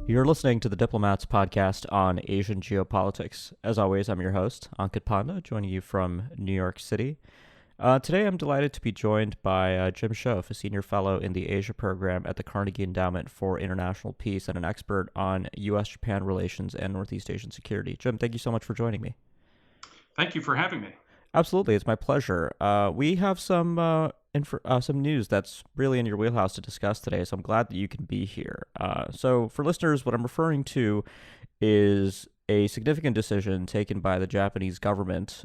You're listening to the Diplomats podcast on Asian geopolitics. As always, I'm your host, Ankit Panda, joining you from New York City. Today, I'm delighted to be joined by Jim Schoaf, a senior fellow in the Asia program at the Carnegie Endowment for International Peace and an expert on U.S.-Japan relations and Northeast Asian security. Jim, thank you so much for joining me. Thank you for having me. Absolutely, it's my pleasure. We have some news that's really in your wheelhouse to discuss today, so I'm glad that you can be here. So for listeners, what I'm referring to is a significant decision taken by the Japanese government,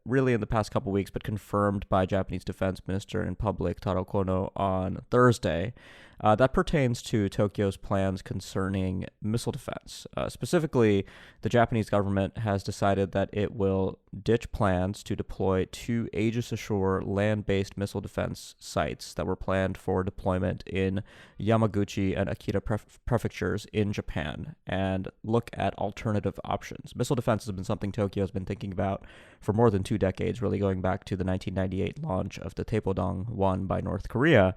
really in the past couple weeks, but confirmed by Japanese Defense Minister in public Taro Kono on Thursday. That pertains to Tokyo's plans concerning missile defense. Specifically, the Japanese government has decided that it will ditch plans to deploy two Aegis Ashore land-based missile defense sites that were planned for deployment in Yamaguchi and Akita prefectures in Japan and look at alternative options. Missile defense has been something Tokyo has been thinking about for more than 2 decades, really going back to the 1998 launch of the Taepodong-1 by North Korea.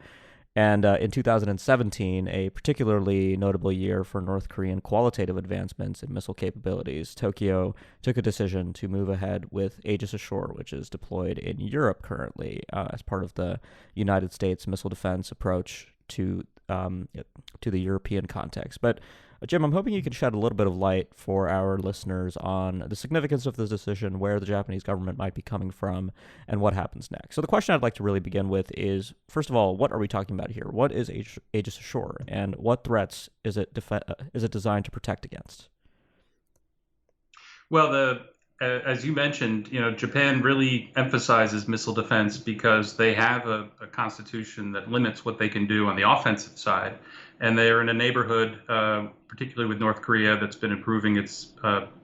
And in 2017, a particularly notable year for North Korean qualitative advancements in missile capabilities, Tokyo took a decision to move ahead with Aegis Ashore, which is deployed in Europe currently as part of the United States missile defense approach to the European context. But Jim, I'm hoping you can shed a little bit of light for our listeners on the significance of this decision, where the Japanese government might be coming from, and what happens next. So the question I'd like to really begin with is, first of all, what are we talking about here? What is Aegis Ashore, and what threats is it designed to protect against? Well, as you mentioned, Japan really emphasizes missile defense because they have a constitution that limits what they can do on the offensive side. And they are in a neighborhood, particularly with North Korea, that's been improving its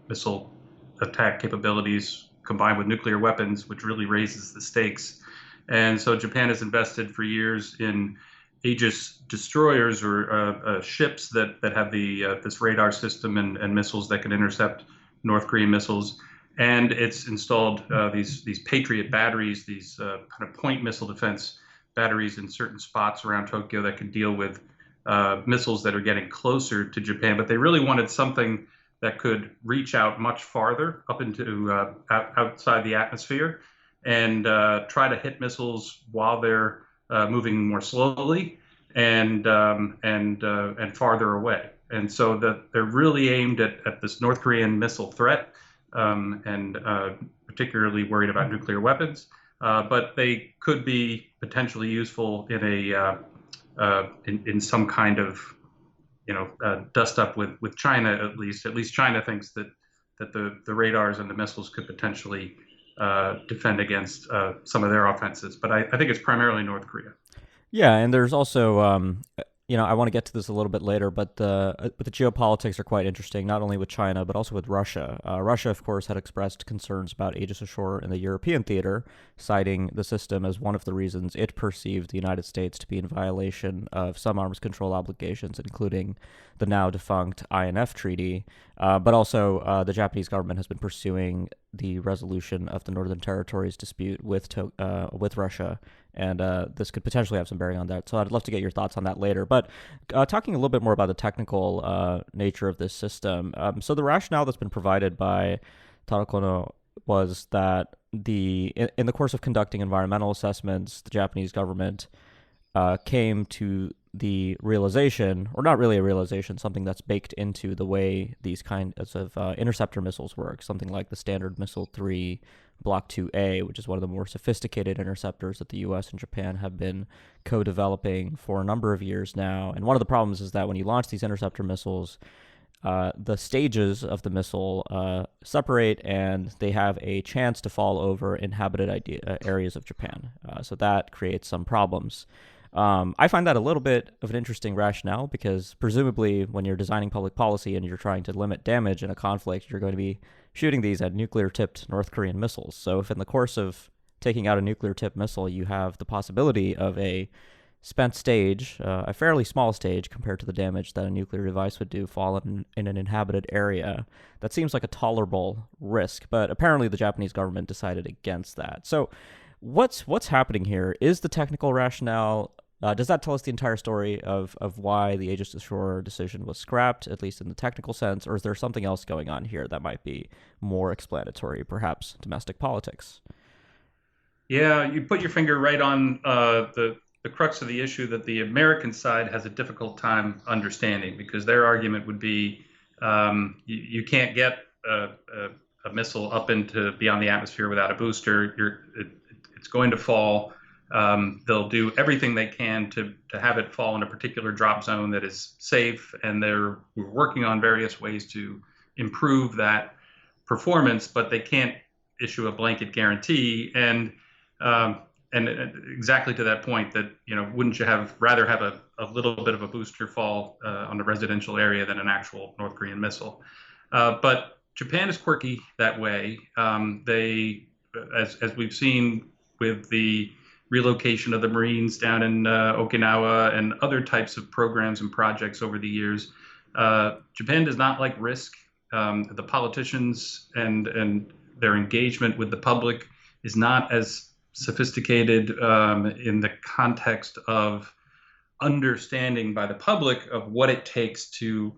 missile attack capabilities combined with nuclear weapons, which really raises the stakes. And so Japan has invested for years in Aegis destroyers or ships that have this radar system and missiles that can intercept North Korean missiles. And it's installed these Patriot batteries, these kind of point missile defense batteries in certain spots around Tokyo that can deal with missiles that are getting closer to Japan. But they really wanted something that could reach out much farther up into outside the atmosphere and try to hit missiles while they're moving more slowly and farther away. And so they're really aimed at this North Korean missile threat. And particularly worried about nuclear weapons, but they could be potentially useful in some kind of dust up with China at least. At least China thinks that the radars and the missiles could potentially defend against some of their offenses. But I think it's primarily North Korea. Yeah, and there's also I want to get to this a little bit later, but the geopolitics are quite interesting, not only with China, but also with Russia. Russia, of course, had expressed concerns about Aegis Ashore in the European theater, citing the system as one of the reasons it perceived the United States to be in violation of some arms control obligations, including the now defunct INF Treaty. But also, the Japanese government has been pursuing the resolution of the Northern Territories dispute with Russia, and this could potentially have some bearing on that. So I'd love to get your thoughts on that later. But talking a little bit more about the technical nature of this system. So the rationale that's been provided by Taro Kono was that in the course of conducting environmental assessments, the Japanese government came to the realization, or not really a realization, something that's baked into the way these kinds of interceptor missiles work, something like the Standard Missile 3 Block 2A, which is one of the more sophisticated interceptors that the U.S. and Japan have been co-developing for a number of years now. And one of the problems is that when you launch these interceptor missiles, the stages of the missile separate, and they have a chance to fall over inhabited areas of Japan. So that creates some problems. I find that a little bit of an interesting rationale because presumably when you're designing public policy and you're trying to limit damage in a conflict, you're going to be shooting these at nuclear-tipped North Korean missiles. So if in the course of taking out a nuclear-tipped missile, you have the possibility of a spent stage, a fairly small stage compared to the damage that a nuclear device would do, fall in an inhabited area, that seems like a tolerable risk. But apparently the Japanese government decided against that. So what's happening here? Is the technical rationale Does that tell us the entire story of why the Aegis Ashore decision was scrapped, at least in the technical sense, or is there something else going on here that might be more explanatory, perhaps domestic politics? Yeah, you put your finger right on the crux of the issue that the American side has a difficult time understanding because their argument would be you can't get a missile up into beyond the atmosphere without a booster. It's going to fall. They'll do everything they can to have it fall in a particular drop zone that is safe, and we're working on various ways to improve that performance, but they can't issue a blanket guarantee. Um, and exactly to that point, that wouldn't you rather have a little bit of a booster fall on a residential area than an actual North Korean missile? But Japan is quirky that way. As we've seen with the relocation of the Marines down in Okinawa and other types of programs and projects over the years, Japan does not like risk. The politicians and their engagement with the public is not as sophisticated in the context of understanding by the public of what it takes to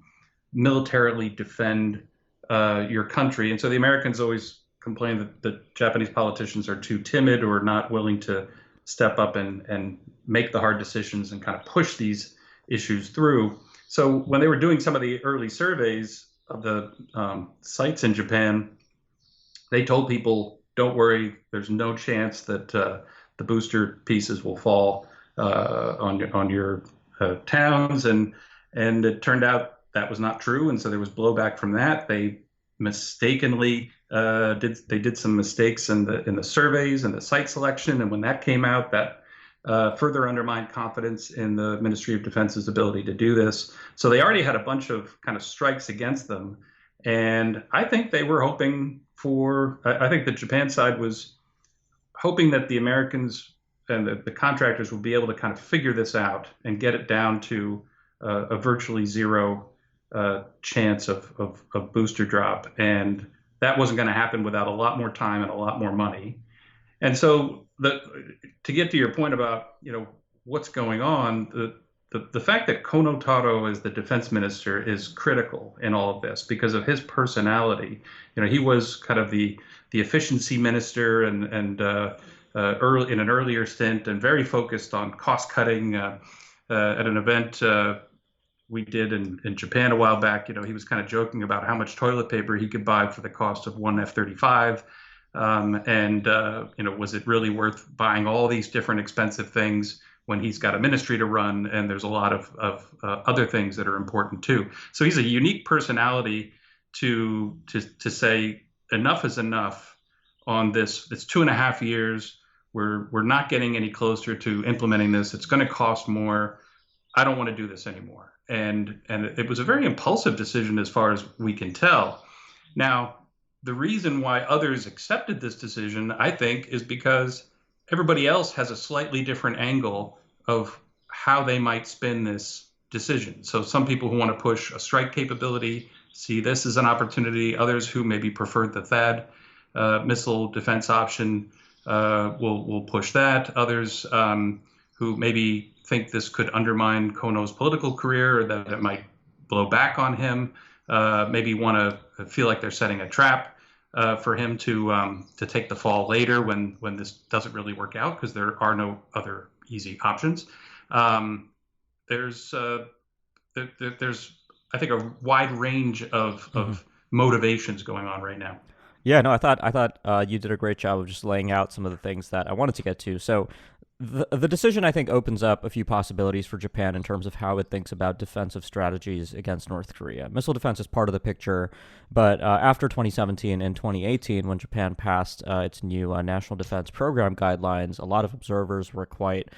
militarily defend your country. And so the Americans always complain that the Japanese politicians are too timid or not willing to step up and make the hard decisions and kind of push these issues through. So when they were doing some of the early surveys of the sites in Japan, they told people, don't worry, there's no chance that the booster pieces will fall on your towns. And it turned out that was not true. And so there was blowback from that. They mistakenly did some mistakes in the surveys and the site selection. And when that came out, that further undermined confidence in the Ministry of Defense's ability to do this. So they already had a bunch of kind of strikes against them. And I think they were hoping I think the Japan side was hoping that the Americans and the contractors would be able to kind of figure this out and get it down to a virtually zero chance of booster drop. And that wasn't going to happen without a lot more time and a lot more money. And so to get to your point about, what's going on, the fact that Kono Taro is the defense minister is critical in all of this because of his personality. He was kind of the efficiency minister and early in an earlier stint and very focused on cost cutting. At an event we did in Japan a while back, he was kind of joking about how much toilet paper he could buy for the cost of one F-35. Was it really worth buying all these different expensive things when he's got a ministry to run and there's a lot of other things that are important too. So he's a unique personality to say enough is enough on this. It's 2.5 years. We're not getting any closer to implementing this. It's going to cost more. I don't want to do this anymore. And it was a very impulsive decision as far as we can tell. Now, the reason why others accepted this decision, I think, is because everybody else has a slightly different angle of how they might spin this decision. So some people who want to push a strike capability see this as an opportunity. Others who maybe prefer the THAAD missile defense option will push that. Others who maybe think this could undermine Kono's political career or that it might blow back on him, maybe want to feel like they're setting a trap for him to take the fall later when this doesn't really work out because there are no other easy options. There's I think a wide range of motivations going on right now. Yeah, no, I thought you did a great job of just laying out some of the things that I wanted to get to. So the decision, I think, opens up a few possibilities for Japan in terms of how it thinks about defensive strategies against North Korea. Missile defense is part of the picture, but after 2017 and 2018, when Japan passed its new National Defense Program guidelines, a lot of observers were quite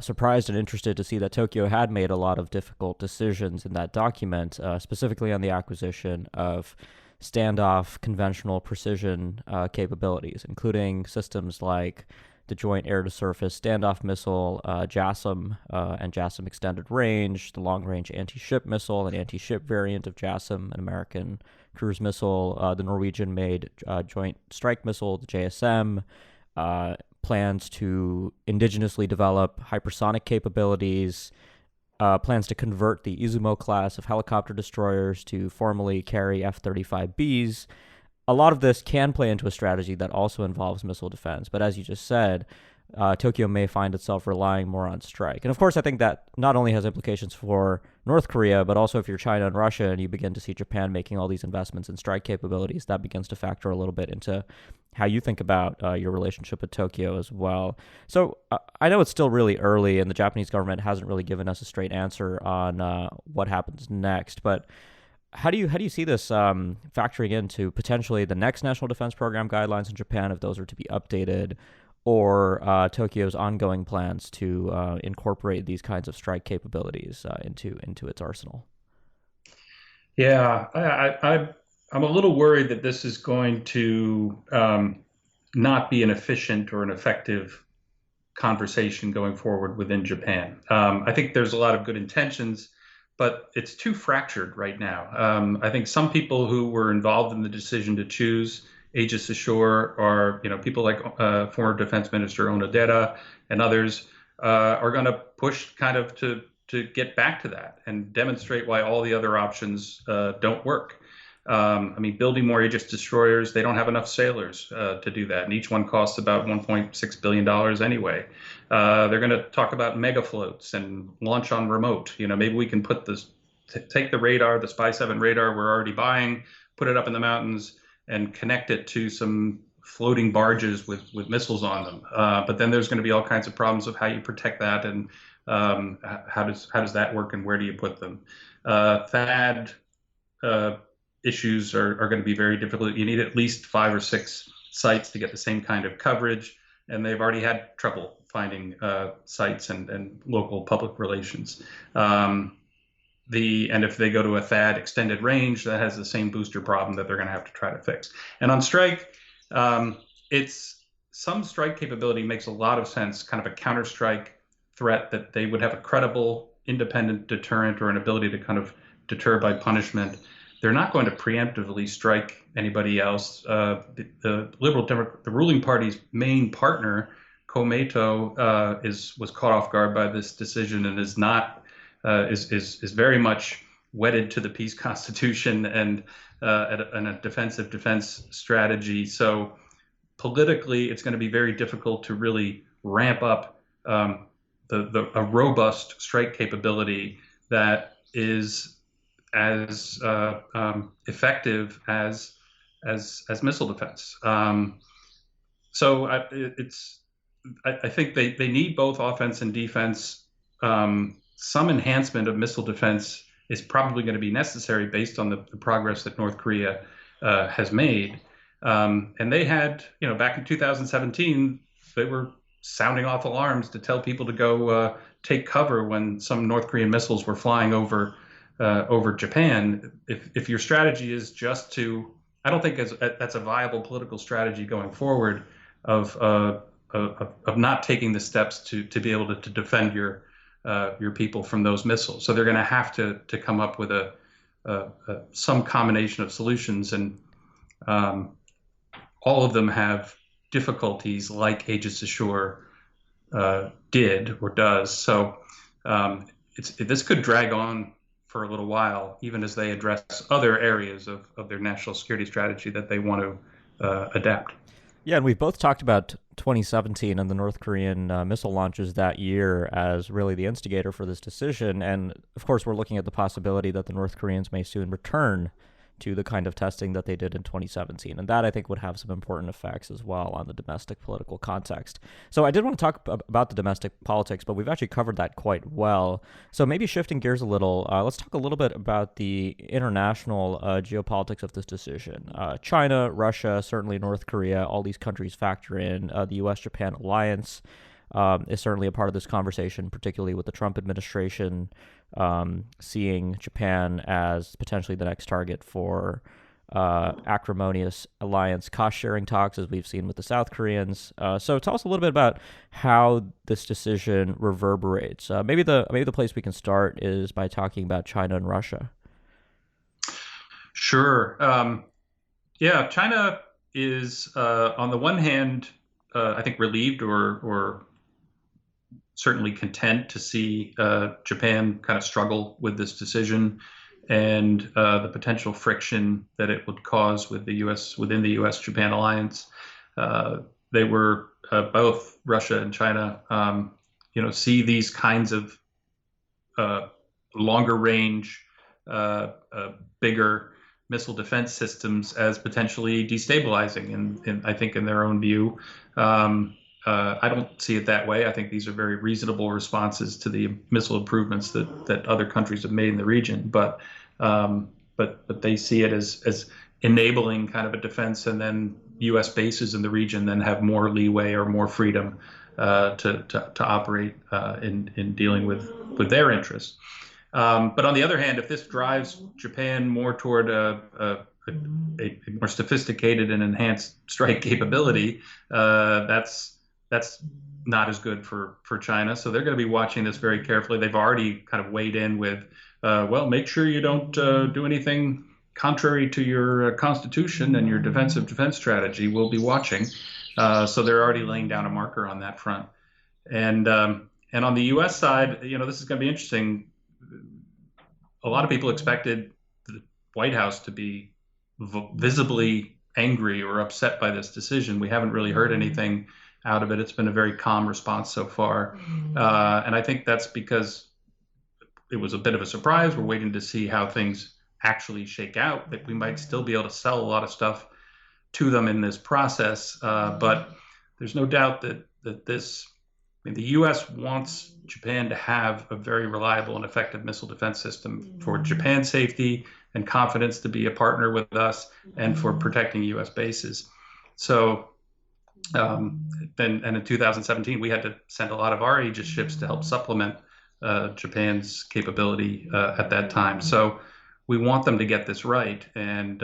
surprised and interested to see that Tokyo had made a lot of difficult decisions in that document, specifically on the acquisition of standoff conventional precision capabilities, including systems like the Joint Air-to-Surface Standoff Missile, JASSM, and JASSM Extended Range, the Long-Range Anti-Ship Missile, an anti-ship variant of JASSM, an American cruise missile, the Norwegian-made Joint Strike Missile, the JSM, plans to indigenously develop hypersonic capabilities, plans to convert the Izumo class of helicopter destroyers to formally carry F-35Bs. A lot of this can play into a strategy that also involves missile defense. But as you just said, Tokyo may find itself relying more on strike. And of course, I think that not only has implications for North Korea, but also if you're China and Russia and you begin to see Japan making all these investments in strike capabilities, that begins to factor a little bit into how you think about your relationship with Tokyo as well. So I know it's still really early and the Japanese government hasn't really given us a straight answer on what happens next, but how do you see this factoring into potentially the next National Defense Program guidelines in Japan if those are to be updated, or Tokyo's ongoing plans to incorporate these kinds of strike capabilities into its arsenal? Yeah, I'm a little worried that this is going to not be an efficient or an effective conversation going forward within Japan. I think there's a lot of good intentions, but it's too fractured right now. I think some people who were involved in the decision to choose Aegis Ashore are, people like former Defense Minister Onodera and others are going to push kind of to get back to that and demonstrate why all the other options don't work. I mean, building more Aegis destroyers, they don't have enough sailors to do that. And each one costs about $1.6 billion anyway. They're going to talk about mega floats and launch on remote. Maybe we can put this, take the radar, the Spy 7 radar we're already buying, put it up in the mountains and connect it to some floating barges with missiles on them. But then there's going to be all kinds of problems of how you protect that and how does that work and where do you put them? THAAD issues are going to be very difficult. You need at least 5 or 6 sites to get the same kind of coverage, and they've already had trouble finding sites and local public relations. And if they go to a THAAD extended range, that has the same booster problem that they're going to have to try to fix. And on strike, it's some strike capability makes a lot of sense, kind of a counter-strike threat that they would have a credible, independent deterrent or an ability to kind of deter by punishment. They're not going to preemptively strike anybody else. The the ruling party's main partner, Komeito, was caught off guard by this decision and is not is very much wedded to the peace constitution and a defensive defense strategy. So politically, it's going to be very difficult to really ramp up a robust strike capability that is as effective as missile defense. So I think they need both offense and defense. Some enhancement of missile defense is probably going to be necessary based on the progress that North Korea has made. And they had, back in 2017, they were sounding off alarms to tell people to go take cover when some North Korean missiles were flying over Japan. If your strategy is just to, I don't think that's a viable political strategy going forward of not taking the steps to be able to defend your people from those missiles. So they're going to have to come up with some combination of solutions, and all of them have difficulties like Aegis Ashore did or does. So this could drag on for a little while, even as they address other areas of their national security strategy that they want to adapt. Yeah, and we've both talked about 2017 and the North Korean missile launches that year as really the instigator for this decision. And of course, we're looking at the possibility that the North Koreans may soon return to the kind of testing that they did in 2017. And that, I think, would have some important effects as well on the domestic political context. So I did want to talk about the domestic politics, but we've actually covered that quite well. So maybe shifting gears a little, let's talk a little bit about the international geopolitics of this decision. China, Russia, certainly North Korea, all these countries factor in. The U.S.-Japan alliance is certainly a part of this conversation, particularly with the Trump administration seeing Japan as potentially the next target for acrimonious alliance cost-sharing talks, as we've seen with the South Koreans. So tell us a little bit about how this decision reverberates. Maybe the place we can start is by talking about China and Russia. Sure. Yeah, China is on the one hand I think, relieved or certainly content to see Japan kind of struggle with this decision and the potential friction that it would cause with the U.S. within the U.S.-Japan alliance. They were both Russia and China, see these kinds of uh, longer range, bigger missile defense systems as potentially destabilizing. And I think in their own view, I don't see it that way. I think these are very reasonable responses to the missile improvements that other countries have made in the region. But they see it as enabling kind of a defense, and then U.S. bases in the region then have more leeway or more freedom to operate in dealing with their interests. But on the other hand, if this drives Japan more toward a more sophisticated and enhanced strike capability, that's not as good for China. So they're going to be watching this very carefully. They've already kind of weighed in with, well, make sure you don't do anything contrary to your constitution and your defense strategy. We'll be watching. So they're already laying down a marker on that front. And on the U.S. side, this is going to be interesting. A lot of people expected the White House to be visibly angry or upset by this decision. We haven't really heard anything out of it. It's been a very calm response so far. And I think that's because it was a bit of a surprise. We're waiting to see how things actually shake out, that we might still be able to sell a lot of stuff to them in this process. But there's no doubt that the U.S. wants Japan to have a very reliable and effective missile defense system for Japan's safety and confidence to be a partner with us and for protecting U.S. bases. So, and in 2017, we had to send a lot of our Aegis ships to help supplement Japan's capability at that time. So we want them to get this right, and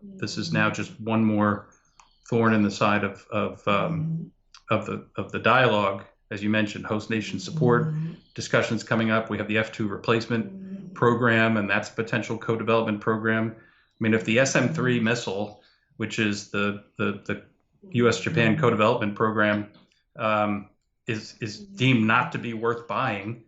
this is now just one more thorn in the side of the dialogue. As you mentioned, host nation support discussions coming up. We have the F-2 replacement program, and that's a potential co-development program. I mean, if the SM-3 missile, which is the U.S.-Japan co-development program, is deemed not to be worth buying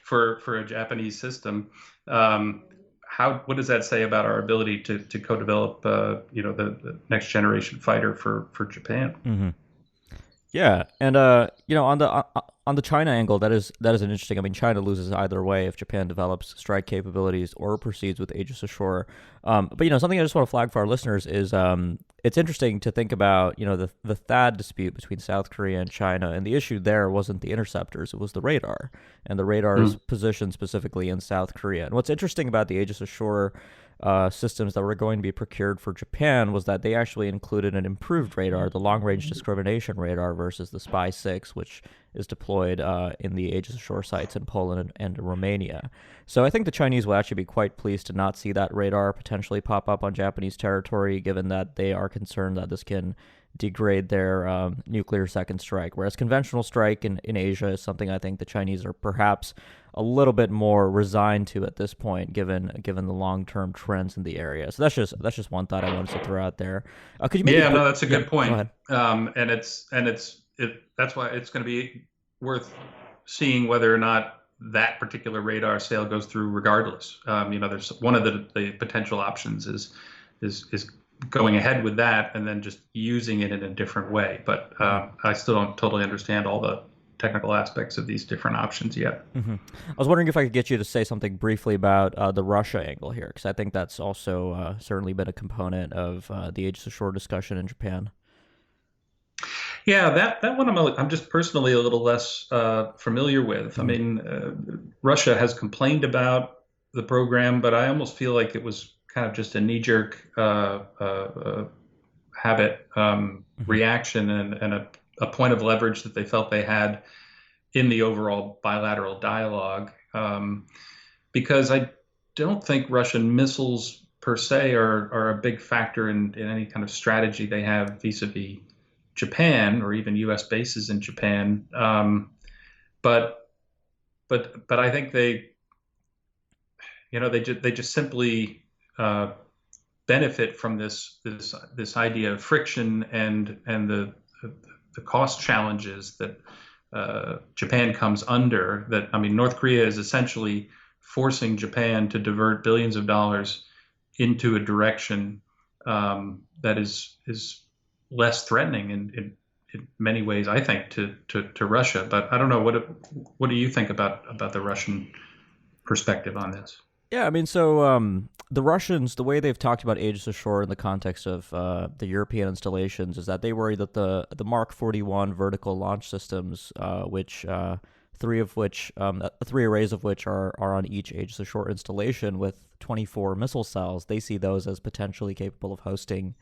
for a Japanese system, what does that say about our ability to co-develop the next generation fighter for Japan? Mm-hmm. Yeah, and on the China angle, that is an interesting. I mean, China loses either way if Japan develops strike capabilities or proceeds with Aegis Ashore. But something I just want to flag for our listeners is it's interesting to think about the THAAD dispute between South Korea and China, and the issue there wasn't the interceptors; it was the radar, and the radar's position specifically in South Korea. And what's interesting about the Aegis Ashore systems that were going to be procured for Japan was that they actually included an improved radar, the long-range discrimination radar, versus the Spy-6, which is deployed in the Aegis Ashore sites in Poland and Romania. So I think the Chinese will actually be quite pleased to not see that radar potentially pop up on Japanese territory, given that they are concerned that this can degrade their nuclear second strike. Whereas conventional strike in Asia is something I think the Chinese are perhaps a little bit more resigned to at this point, given the long-term trends in the area. So that's just one thought I wanted to throw out there. Could you maybe? Yeah, no, that's a good point. Go ahead. And that's why it's going to be worth seeing whether or not that particular radar sale goes through regardless. There's one of the potential options is going ahead with that and then just using it in a different way. But I still don't totally understand all the technical aspects of these different options yet. Mm-hmm. I was wondering if I could get you to say something briefly about the Russia angle here, because I think that's also certainly been a component of the Aegis Ashore discussion in Japan. Yeah, that one I'm just personally a little less familiar with. I mean, Russia has complained about the program, but I almost feel like it was kind of just a knee-jerk habit reaction and a point of leverage that they felt they had in the overall bilateral dialogue. Because I don't think Russian missiles per se are a big factor in any kind of strategy they have vis-a-vis Japan or even U.S. bases in Japan. But I think they just simply benefit from this idea of friction and the cost challenges that Japan comes under. That I mean, North Korea is essentially forcing Japan to divert billions of dollars into a direction that is less threatening in many ways, I think, to Russia. But I don't know what do you think about the Russian perspective on this? Yeah, I mean, so the Russians, the way they've talked about Aegis Ashore in the context of the European installations, is that they worry that the Mark 41 vertical launch systems, which three arrays of which are on each Aegis Ashore installation with 24 missile cells, they see those as potentially capable of hosting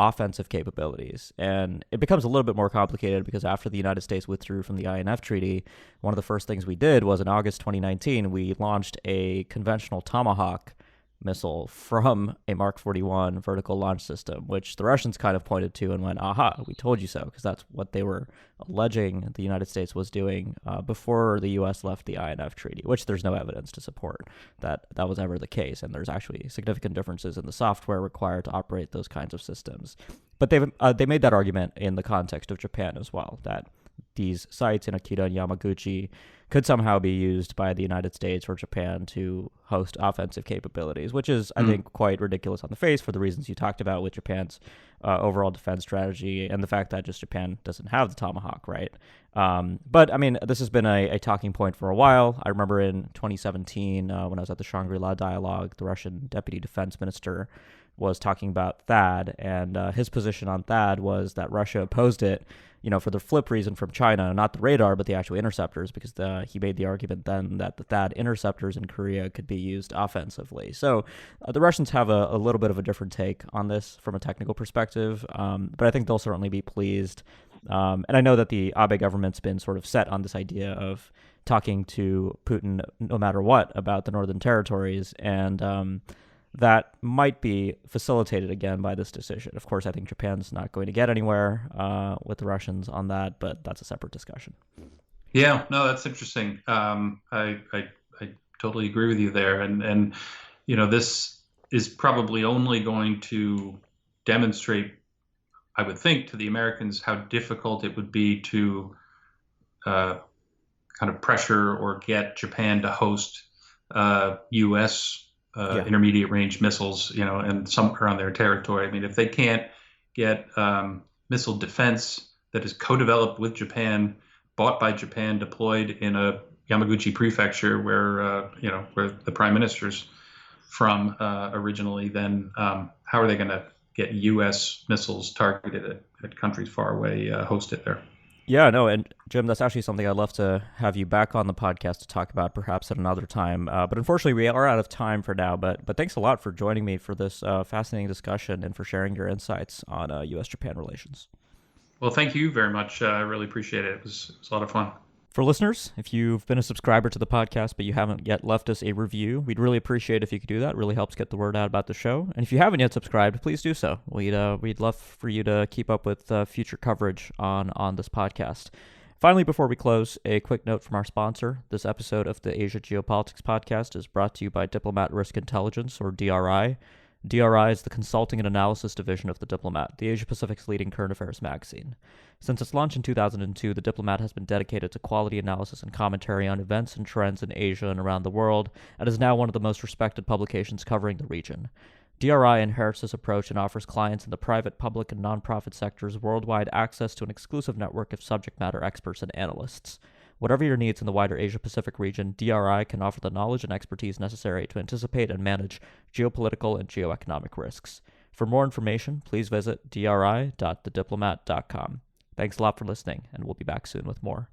offensive capabilities. And it becomes a little bit more complicated because after the United States withdrew from the INF Treaty, one of the first things we did was in August 2019, we launched a conventional Tomahawk missile from a Mark 41 vertical launch system, which the Russians kind of pointed to and went, aha, we told you so, because that's what they were alleging the United States was doing before the U.S. left the INF Treaty, which there's no evidence to support that was ever the case. And there's actually significant differences in the software required to operate those kinds of systems. But they made that argument in the context of Japan as well, that these sites in Akita and Yamaguchi could somehow be used by the United States or Japan to host offensive capabilities, which is, I think, quite ridiculous on the face for the reasons you talked about with Japan's overall defense strategy and the fact that just Japan doesn't have the Tomahawk, right? But, I mean, this has been a talking point for a while. I remember in 2017, when I was at the Shangri-La Dialogue, the Russian deputy defense minister was talking about THAAD, and his position on THAAD was that Russia opposed it, for the flip reason from China, not the radar, but the actual interceptors, because he made the argument then that the THAAD interceptors in Korea could be used offensively. So the Russians have a little bit of a different take on this from a technical perspective, but I think they'll certainly be pleased. And I know that the Abe government's been sort of set on this idea of talking to Putin no matter what about the Northern Territories, and that might be facilitated again by this decision. Of course, I think Japan's not going to get anywhere with the Russians on that, but that's a separate discussion. Yeah, no, that's interesting. I totally agree with you there, and this is probably only going to demonstrate, I would think, to the Americans how difficult it would be to kind of pressure or get Japan to host U.S. Intermediate range missiles, and some around their territory. I mean, if they can't get missile defense that is co-developed with Japan, bought by Japan, deployed in a Yamaguchi prefecture where the prime minister's from originally, then how are they going to get U.S. missiles targeted at countries far away hosted there? Yeah, no, and Jim, that's actually something I'd love to have you back on the podcast to talk about perhaps at another time. But unfortunately, we are out of time for now. But thanks a lot for joining me for this fascinating discussion and for sharing your insights on U.S.-Japan relations. Well, thank you very much. I really appreciate it. It was a lot of fun. For listeners, if you've been a subscriber to the podcast but you haven't yet left us a review, we'd really appreciate if you could do that. It really helps get the word out about the show. And if you haven't yet subscribed, please do so. We'd love for you to keep up with future coverage on this podcast. Finally, before we close, a quick note from our sponsor. This episode of the Asia Geopolitics Podcast is brought to you by Diplomat Risk Intelligence, or DRI. DRI is the consulting and analysis division of The Diplomat, the Asia-Pacific's leading current affairs magazine. Since its launch in 2002, The Diplomat has been dedicated to quality analysis and commentary on events and trends in Asia and around the world, and is now one of the most respected publications covering the region. DRI inherits this approach and offers clients in the private, public, and nonprofit sectors worldwide access to an exclusive network of subject matter experts and analysts. Whatever your needs in the wider Asia-Pacific region, DRI can offer the knowledge and expertise necessary to anticipate and manage geopolitical and geoeconomic risks. For more information, please visit dri.thediplomat.com. Thanks a lot for listening, and we'll be back soon with more.